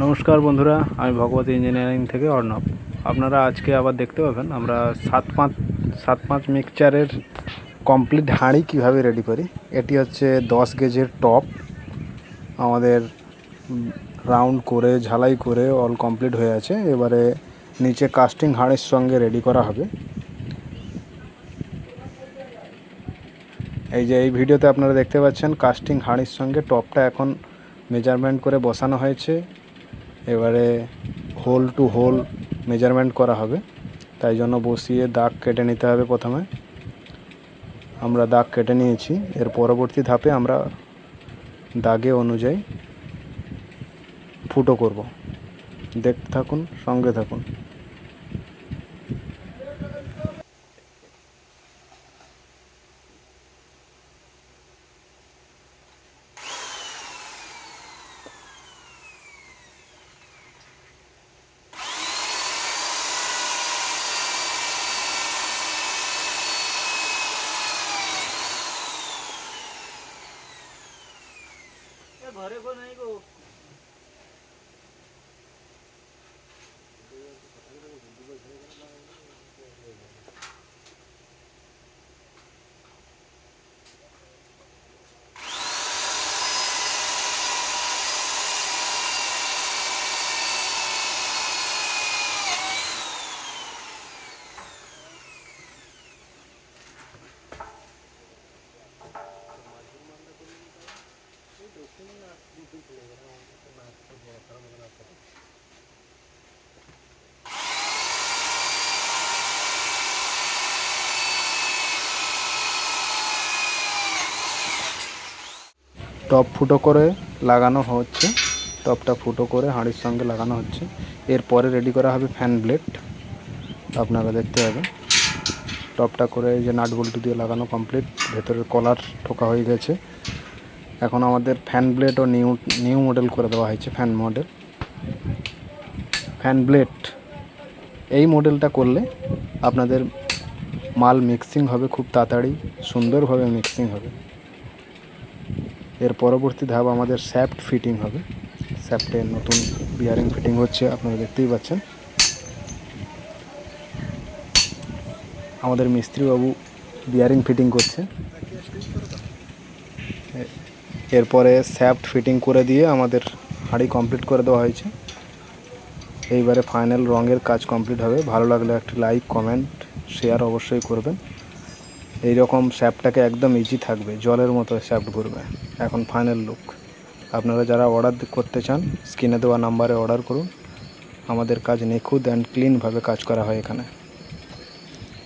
নমস্কার বন্ধুরা, আমি ভগবতী ইঞ্জিনিয়ারিং থেকে অর্ণব। আপনারা আজকে আবার দেখতে পাবেন আমরা 7-5 মিক্সচারের কমপ্লিট হাঁড়ি কীভাবে রেডি করি। এটি হচ্ছে 10 গেজের টপ, আমাদের রাউন্ড করে ঝালাই করে অল কমপ্লিট হয়ে আছে। এবারে নিচে কাস্টিং হাঁড়ির সঙ্গে রেডি করা হবে। এই যে এই ভিডিওতে আপনারা দেখতে পাচ্ছেন কাস্টিং হাঁড়ির সঙ্গে টপটা এখন মেজারমেন্ট করে বসানো হয়েছে। এবারে হোল টু হোল মেজারমেন্ট করা হবে, তাই জন্য বসিয়ে দাগ কেটে নিতে হবে। প্রথমে আমরা দাগ কেটে নিয়েছি, এর পরবর্তী ধাপে আমরা দাগে অনুযায়ী ফুটো করব। দেখতে থাকুন, সঙ্গে থাকুন। घरे को नहीं गो টপ ফুটো করে লাগানো হচ্ছে, টপটা ফুটো করে হাঁড়ির সঙ্গে লাগানো হচ্ছে। এরপরে রেডি করা হবে ফ্যান ব্লেড। আপনারা দেখতে পাবেন টপটা করে এই যে নাট বল্টু দিয়ে লাগানো কমপ্লিট, ভেতরের কলার ঠোকা হয়ে গেছে। এখন আমাদের ফ্যান ব্লেডও নিউ মডেল করে দেওয়া হয়েছে। ফ্যান ব্লেড এই মডেলটা করলে আপনাদের মাল মিক্সিং হবে খুব তাড়াতাড়ি, সুন্দরভাবে মিক্সিং হবে। এর পরবর্তী ধাপ আমাদের শ্যাফট ফিটিং হবে। শ্যাফটের নতুন বিয়ারিং ফিটিং হচ্ছে, আপনারা দেখতেই পাচ্ছেন। আমাদের মিস্ত্রিবাবু বিয়ারিং ফিটিং করছে। এরপরে শ্যাফট ফিটিং করে দিয়ে আমাদের হাঁড়ি কমপ্লিট করে দেওয়া হয়েছে। এইবারে ফাইনাল রঙের কাজ কমপ্লিট হবে। ভালো লাগলে একটি লাইক, কমেন্ট, শেয়ার অবশ্যই করবেন। এই রকম শ্যাফটটাকে একদম ইজি থাকবে, জলের মতো শ্যাফট ঘুরবে। এখন ফাইনাল লুক। আপনারা যারা অর্ডার করতে চান স্ক্রিনে দেওয়া নাম্বারে অর্ডার করুন। আমাদের কাজ নিখুঁত অ্যান্ড ক্লিনভাবে কাজ করা হয় এখানে।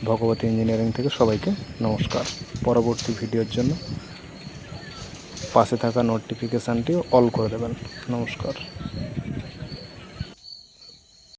ভগবতী ইঞ্জিনিয়ারিং থেকে সবাইকে নমস্কার। পরবর্তী ভিডিওর জন্য পাশে থাকা নোটিফিকেশানটি অল করে দেবেন। নমস্কার।